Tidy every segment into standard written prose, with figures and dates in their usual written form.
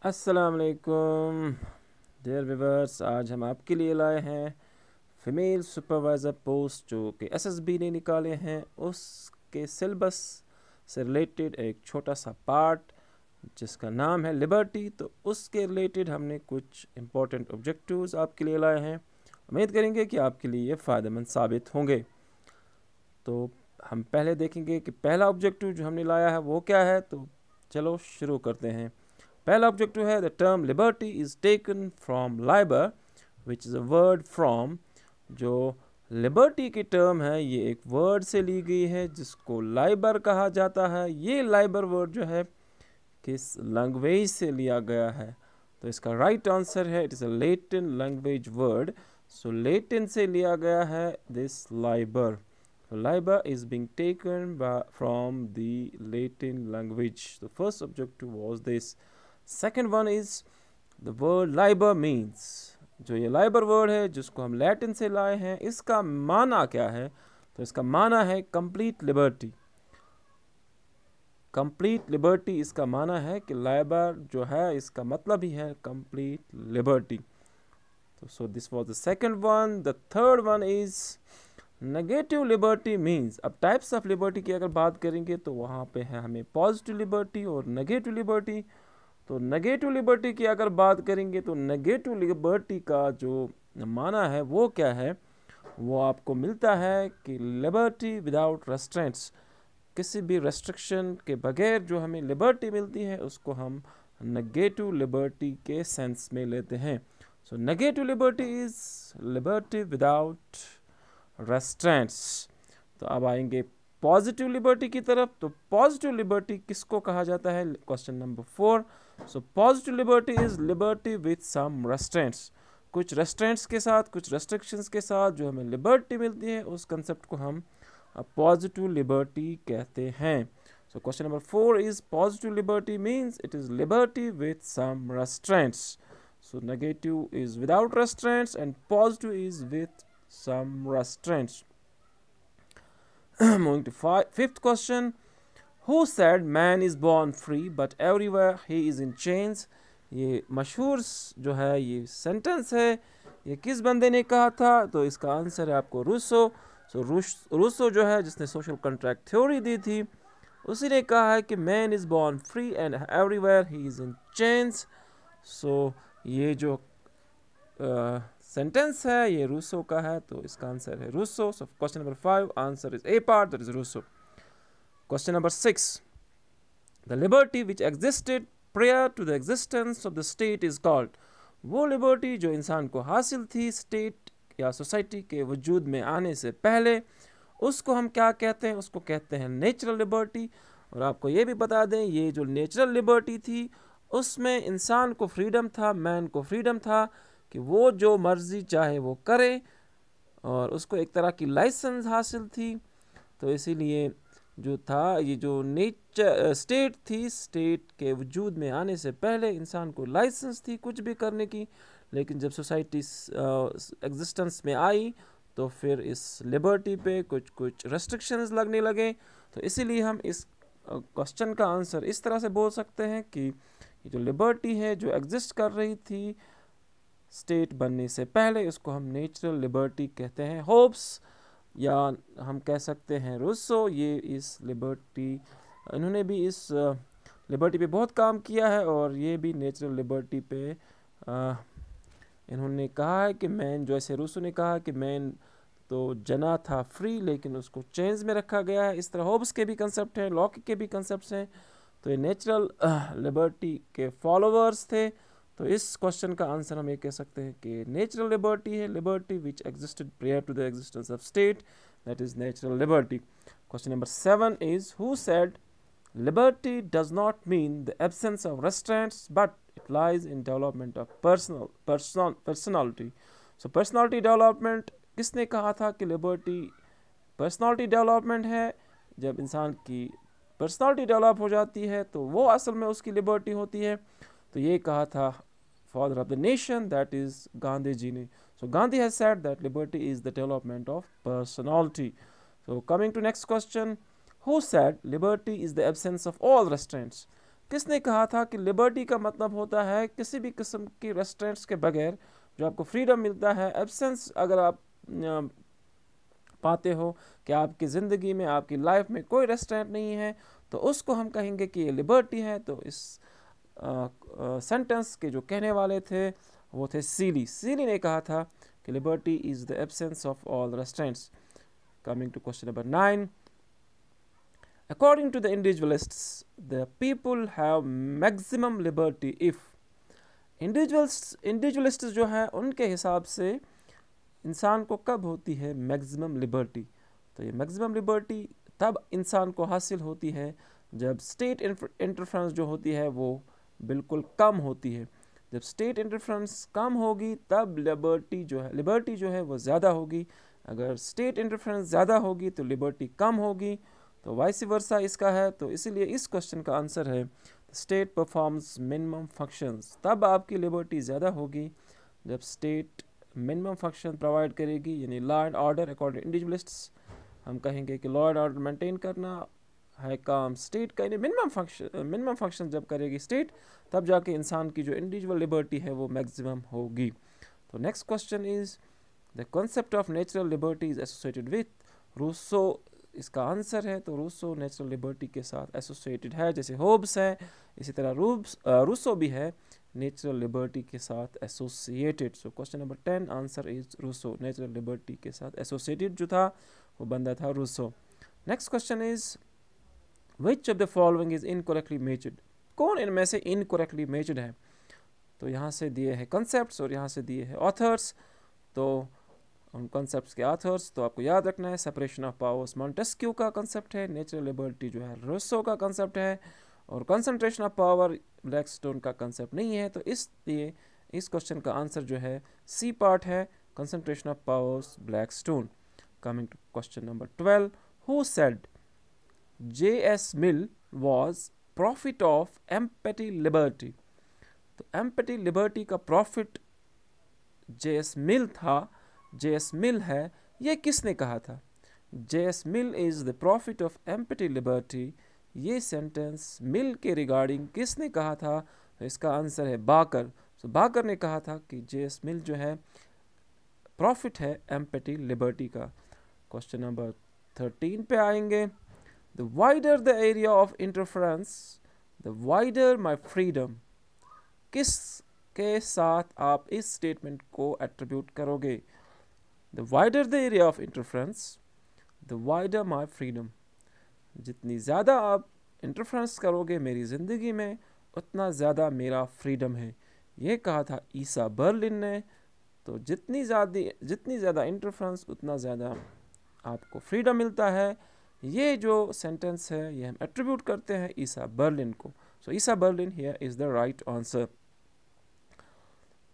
अस्सलाम वालेकुम dear viewers. आज हम आपके लिए लाए हैं फ़ीमेल सुपरवाइज़र पोस्ट जो कि एसएसबी ने निकाले हैं, उसके सिलेबस से रिलेटेड एक छोटा सा पार्ट जिसका नाम है लिबर्टी। तो उसके रिलेटेड हमने कुछ इम्पोर्टेंट ऑब्जेक्टिव्स आपके लिए लाए हैं। उम्मीद करेंगे कि आपके लिए ये फ़ायदेमंद साबित होंगे। तो हम पहले देखेंगे कि पहला ऑब्जेक्टिव जो हमने लाया है वो क्या है। तो चलो शुरू करते हैं। पहला ऑब्जेक्टिव है the term liberty is taken from Liber which is a word from. जो लिबर्टी की टर्म है ये एक वर्ड से ली गई है जिसको लाइबर कहा जाता है। ये लाइबर वर्ड जो है किस लैंग्वेज से लिया गया है? तो इसका राइट आंसर है it is a Latin language word. So Latin से लिया गया है this Liber. Liber is being taken from the Latin language. The first objective was this. Second one is the word liber means. जो ये Liber word है जिसको हम Latin से लाए हैं, इसका माना क्या है? तो इसका माना है कंप्लीट लिबर्टी। कंप्लीट लिबर्टी इसका माना है कि लाइबर जो है इसका मतलब ही है कंप्लीट लिबर्टी। तो so this was the second one. The third one is negative liberty means. अब टाइप्स ऑफ लिबर्टी की अगर बात करेंगे तो वहाँ पे है हमें पॉजिटिव लिबर्टी और नेगेटिव लिबर्टी। तो नेगेटिव लिबर्टी की अगर बात करेंगे तो नेगेटिव लिबर्टी का जो माना है वो क्या है? वो आपको मिलता है कि लिबर्टी विदाउट रेस्ट्रेंट्स, किसी भी रेस्ट्रिक्शन के बगैर जो हमें लिबर्टी मिलती है उसको हम नेगेटिव लिबर्टी के सेंस में लेते हैं। So negative liberty is liberty without restraints. तो अब आएंगे पॉजिटिव लिबर्टी की तरफ। तो पॉजिटिव लिबर्टी किसको कहा जाता है? Question number 4। So positive liberty is liberty with some restraints. कुछ रेस्ट्रेंट्स के साथ, कुछ रेस्ट्रिक्शंस के साथ जो हमें लिबर्टी मिलती है उस कंसेप्ट को हम पॉजिटिव लिबर्टी कहते हैं। So question number 4 is positive liberty means it is liberty with some restraints. So negative is without restraints and positive is with some restraints. Moving to fifth question. Who said man is born free but everywhere he is in chains? ये मशहूर जो है ये sentence है, ये किस बंदे ने कहा था? तो इसका आंसर है आपको रूसो। सो रूसो जो है जिसने सोशल कॉन्ट्रैक्ट थ्योरी दी थी, उसी ने कहा है कि man is born free and everywhere he is in chains. So ये जो सेंटेंस है ये रूसो का है, तो इसका आंसर है Rousseau. So question number 5 answer is A part, that is Rousseau. Question number 6, the liberty which existed prior to the existence of the state is called. वो लिबर्टी जो इंसान को हासिल थी स्टेट या सोसाइटी के वजूद में आने से पहले, उसको हम क्या कहते हैं? उसको कहते हैं नेचुरल लिबर्टी। और आपको ये भी बता दें ये जो नेचुरल लिबर्टी थी उसमें इंसान को फ्रीडम था, मैन को फ्रीडम था कि वो जो मर्जी चाहे वो करे, और उसको एक तरह की लाइसेंस हासिल थी। तो इसीलिए जो था ये जो नेचर स्टेट थी, स्टेट के वजूद में आने से पहले इंसान को लाइसेंस थी कुछ भी करने की, लेकिन जब सोसाइटी एग्जिस्टेंस में आई तो फिर इस लिबर्टी पे कुछ कुछ रेस्ट्रिक्शंस लगने लगे। तो इसीलिए हम इस क्वेश्चन का आंसर इस तरह से बोल सकते हैं कि ये जो लिबर्टी है जो एग्जिस्ट कर रही थी स्टेट बनने से पहले, उसको हम नेचुरल लिबर्टी कहते हैं। होप्स या हम कह सकते हैं रूसो, ये इस लिबर्टी, इन्होंने भी इस लिबर्टी पे बहुत काम किया है और ये भी नेचुरल लिबर्टी पे इन्होंने कहा है कि मैन, जैसे रूसो ने कहा कि मैन तो जना था फ्री लेकिन उसको चेंज में रखा गया है, इस तरह होब्स के भी कंसेप्ट हैं, लॉक के भी कंसेप्ट हैं। तो ये नेचुरल लिबर्टी के फॉलोअर्स थे। तो इस क्वेश्चन का आंसर हम ये कह सकते हैं कि नेचुरल लिबर्टी है, liberty which existed prior to the existence of state, that is natural liberty. Question number 7 is who said liberty does not mean the absence of restraints but it lies in development of personality. So personality development, किसने कहा था कि liberty personality development है? जब इंसान की personality develop हो जाती है तो वो असल में उसकी लिबर्टी होती है। तो ये कहा था father of the nation, that is Gandhi ji ने। So Gandhi has said that liberty is the development of personality. So coming to next question, who said liberty is the absence of all restraints? किसने कहा था कि लिबर्टी का मतलब होता है किसी भी किस्म की रेस्ट्रेंट्स के बगैर जो आपको फ्रीडम मिलता है। एब्सेंस अगर आप पाते हो कि आपकी ज़िंदगी में, आपकी लाइफ में कोई रेस्ट्रेंट नहीं है, तो उसको हम कहेंगे कि ये लिबर्टी है। तो इस सेंटेंस के जो कहने वाले थे वो थे सीली। सीली ने कहा था कि liberty is the absence of all restraints. Coming to question number 9, according to the individualists, the people have maximum liberty if individualist जो है उनके हिसाब से इंसान को कब होती है मैक्सिमम लिबर्टी। तो ये मैक्सिमम लिबर्टी तब इंसान को हासिल होती है जब स्टेट इंटरफेरेंस जो होती है वो बिल्कुल कम होती है। जब स्टेट इंटरफेरेंस कम होगी तब लिबर्टी जो है वो ज़्यादा होगी। अगर स्टेट इंटरफेरेंस ज़्यादा होगी तो लिबर्टी कम होगी। तो वाइस वर्सा इसका है। तो इसीलिए इस क्वेश्चन का आंसर है स्टेट परफॉर्म्स मिनिमम फंक्शंस। तब आपकी लिबर्टी ज़्यादा होगी जब स्टेट मिनिमम फंक्शन प्रोवाइड करेगी, यानी लॉ एंड ऑर्डर। अकॉर्डिंग इंडिविजुअलिस्ट्स हम कहेंगे कि लॉ एंड ऑर्डर मेंटेन करना है काम स्टेट का, यानी मिनिमम फंक्शन जब करेगी स्टेट तब जाके इंसान की जो इंडिविजुअल लिबर्टी है वो मैक्सिमम होगी। तो next question is the concept of natural liberty is associated with Rousseau. इसका आंसर है तो रूसो नेचुरल लिबर्टी के साथ एसोसिएटेड है, जैसे होब्स है इसी तरह रूसो भी है नेचुरल लिबर्टी के साथ associated. So question number 10 answer is Rousseau, natural liberty के साथ एसोसिएटेड जो था वो बंदा था Rousseau. Next question is which of the following is incorrectly measured. कौन इनमें से इनकरेक्टली मेजर्ड है। तो यहाँ से दिए हैं कॉन्सेप्ट्स और यहाँ से दिए हैं ऑथर्स। तो उन कॉन्सेप्ट्स के ऑथर्स तो आपको याद रखना है सेपरेशन ऑफ पावर्स मॉन्टेस्क्यू का कॉन्सेप्ट है, नेचुरल लिबर्टी जो है रूसो का कॉन्सेप्ट है, और कंसंट्रेशन ऑफ पावर ब्लैकस्टोन का कॉन्सेप्ट नहीं है। तो इसलिए इस क्वेश्चन का आंसर जो है सी पार्ट है, concentration of powers Blackstone. Coming to question number 12, who said J.S. Mill was prophet of empathy liberty। तो एम्पैथी लिबर्टी का प्रॉफिट J.S. मिल था, J.S. मिल है। ये किसने कहा था। J.S. Mill is the prophet of empathy liberty. ये sentence Mill के रिगार्डिंग किसने कहा था। तो इसका आंसर है बाकर। तो बाकर ने कहा था कि J.S. मिल जो है प्रॉफिट है एम्पैथी लिबर्टी का। क्वेश्चन नंबर 13 पे आएंगे। The wider the area of interference, the wider my freedom। किस के साथ आप इस स्टेटमेंट को एट्रीब्यूट करोगे। The wider the area of interference, the wider my freedom। जितनी ज़्यादा आप इंटरफेरेंस करोगे मेरी ज़िंदगी में उतना ज़्यादा मेरा फ्रीडम है। ये कहा था ईसा बर्लिन ने। तो जितनी ज़्यादा इंटरफेरेंस उतना ज़्यादा आपको फ्रीडम मिलता है। ये जो सेंटेंस है ये हम एट्रीब्यूट करते हैं ईसा बर्लिन को। So Isaiah Berlin here is the right answer.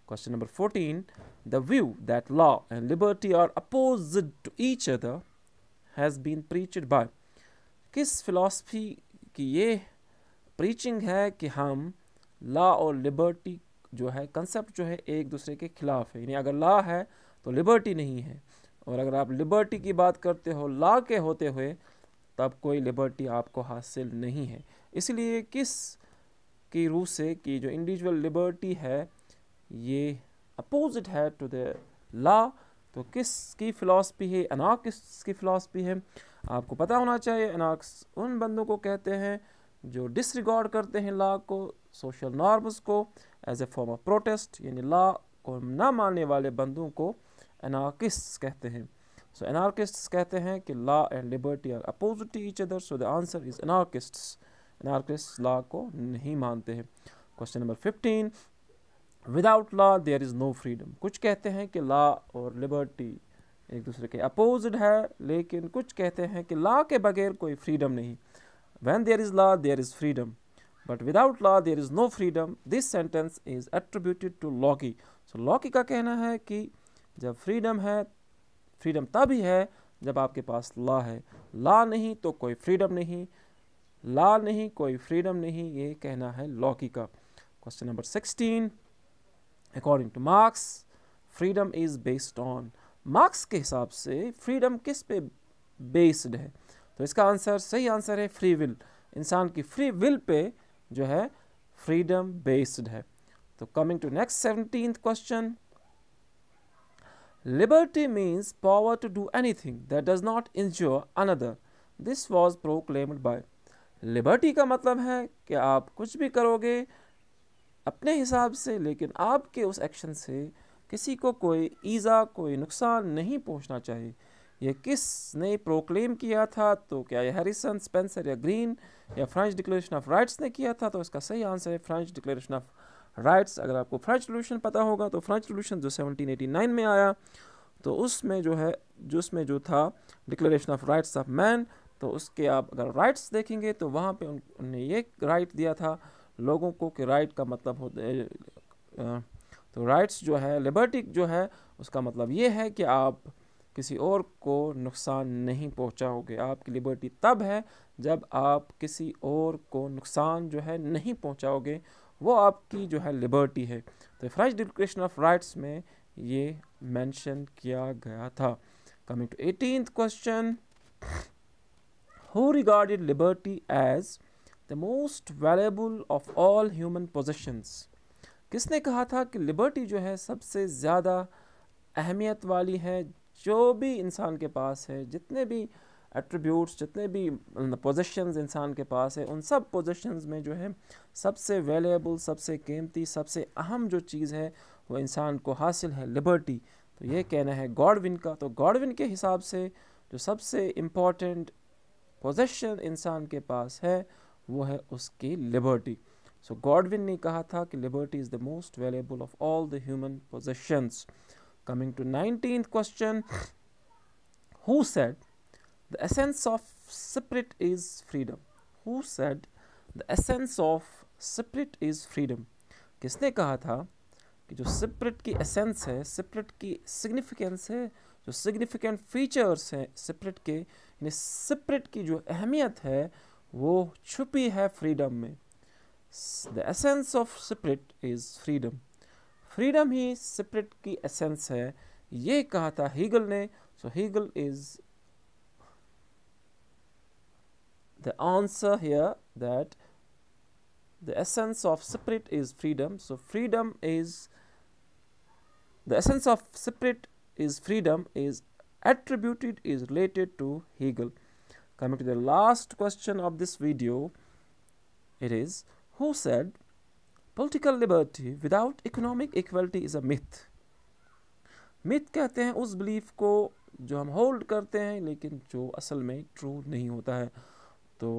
Question number 14, the view that law and liberty are opposite to each other has been preached by. किस फिलॉसफी की ये प्रीचिंग है कि हम लॉ और लिबर्टी जो है कंसेप्ट जो है एक दूसरे के खिलाफ है, यानी अगर लॉ है तो लिबर्टी नहीं है, और अगर आप लिबर्टी की बात करते हो लॉ के होते हुए तब कोई लिबर्टी आपको हासिल नहीं है। इसलिए किस की रूह से कि जो इंडिविजुअल लिबर्टी है ये अपोजिट है टू द लॉ। तो किस की फ़िलासफ़ी है, अनार्किस्ट की फ़िलासफ़ी है। आपको पता होना चाहिए अनार्किस्ट उन बंदों को कहते हैं जो डिसरिगार्ड करते हैं लॉ को, सोशल नॉर्म्स को as a form of protest, यानी लॉ को ना मानने वाले बंदों को अनार्किस्ट कहते हैं। सो अनार्किस्ट्स कहते हैं कि law and liberty are opposite to each other. So the answer is anarchists. Anarchists law को नहीं मानते हैं। Question number 15, without law there is no freedom. कुछ कहते हैं कि लॉ और लिबर्टी एक दूसरे के अपोजिट है, लेकिन कुछ कहते हैं कि लॉ के बगैर कोई फ्रीडम नहीं। When there is law there is freedom, but without law there is no freedom. This sentence is attributed to Locke. So Locke का कहना है कि जब फ्रीडम है, फ्रीडम तभी है जब आपके पास लॉ है। लॉ नहीं तो कोई फ्रीडम नहीं, लॉ नहीं कोई फ्रीडम नहीं, ये कहना है लॉकी का। Question number 16, according two marks freedom is based on. Marks के हिसाब से फ्रीडम किस पे बेस्ड है। तो इसका आंसर, सही आंसर है फ्री विल। इंसान की फ्री विल पे जो है फ्रीडम बेस्ड है। तो coming to next 17th question, liberty means power to do anything that does not injure another, this was proclaimed by. Liberty का मतलब है कि आप कुछ भी करोगे अपने हिसाब से, लेकिन आपके उस एक्शन से किसी को कोई ईज़ा, कोई नुकसान नहीं पहुंचना चाहिए। ये किसने प्रोक्लेम किया था? तो क्या ये हैरिसन, स्पेंसर या ग्रीन या फ्रेंच डिक्लेरेशन ऑफ राइट्स ने किया था? तो इसका सही आंसर है फ्रेंच डिक्लेरेशन ऑफ राइट्स। अगर आपको फ्रेंच रिवॉल्यूशन पता होगा तो फ्रेंच रिवॉल्यूशन जो 1789 में आया, तो उसमें जो था declaration of rights of man, तो उसके आप अगर राइट्स देखेंगे तो वहाँ पे उन्होंने ये राइट दिया था लोगों को कि राइट का मतलब होता, तो राइट्स जो है, लिबर्टी जो है, उसका मतलब ये है कि आप किसी और को नुकसान नहीं पहुंचाओगे। आपकी लिबर्टी तब है जब आप किसी और को नुकसान जो है नहीं पहुंचाओगे, वो आपकी जो है लिबर्टी है। तो फ्रेंच डिक्लेरेशन ऑफ राइट्स में ये मेंशन किया गया था। Coming to 18th question, who regarded liberty as the most valuable of all human possessions? किसने कहा था कि लिबर्टी जो है सबसे ज़्यादा अहमियत वाली है, जो भी इंसान के पास है, जितने भी एट्रीब्यूट्स, जितने भी पोजेशंस इंसान के पास है, उन सब पोजेशंस में जो है सबसे वैल्यूएबल, सबसे कीमती, सबसे अहम जो चीज़ है वो इंसान को हासिल है लिबर्टी। तो ये कहना है गॉडविन का। तो गॉडविन के हिसाब से जो सबसे इम्पॉर्टेंट पोजेशन इंसान के पास है वो है उसकी लिबर्टी। सो गॉडविन ने कहा था कि liberty is the most valuable of all the human possessions. Coming to 19th question, who said the essence of spirit is freedom? Who said the essence of spirit is freedom? किसने कहा था कि जो spirit की essence है, spirit की significance है, जो सिग्निफिकेंट फीचर्स हैं स्पिरिट के, यानी स्पिरिट की जो अहमियत है वो छुपी है फ्रीडम में। The essence of spirit is freedom. Freedom ही स्पिरिट की एसेंस है, ये कहा था हीगल ने। So Hegel is the answer here that the essence of spirit is freedom. So freedom is, the essence of spirit is freedom is attributed, is related to Hegel. Coming to the last question of this video, it is, who said political liberty without economic equality is a myth? myth कहते हैं उस belief को जो हम hold करते हैं लेकिन जो असल में true नहीं होता है। तो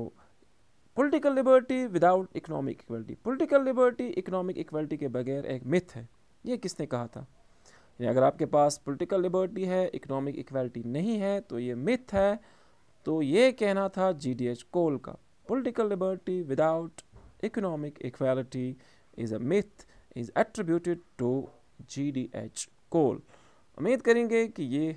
political liberty without economic equality, political liberty economic equality के बगैर एक मिथ है। ये किसने कहा था? यानी अगर आपके पास पॉलिटिकल लिबर्टी है, इकोनॉमिक इक्वलिटी नहीं है, तो ये मिथ है। तो ये कहना था GDH कोल का, political liberty without economic equality is a myth, is attributed to GDH Cole. उम्मीद करेंगे कि ये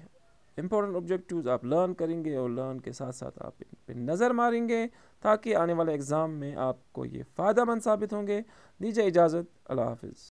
इंपॉर्टेंट ऑब्जेक्टिव्स आप लर्न करेंगे और लर्न के साथ साथ आप इन पर नज़र मारेंगे ताकि आने वाले एग्ज़ाम में आपको ये फ़ायदेमंद साबित होंगे। दीजिए इजाज़त, अल्लाह हाफ़िज़।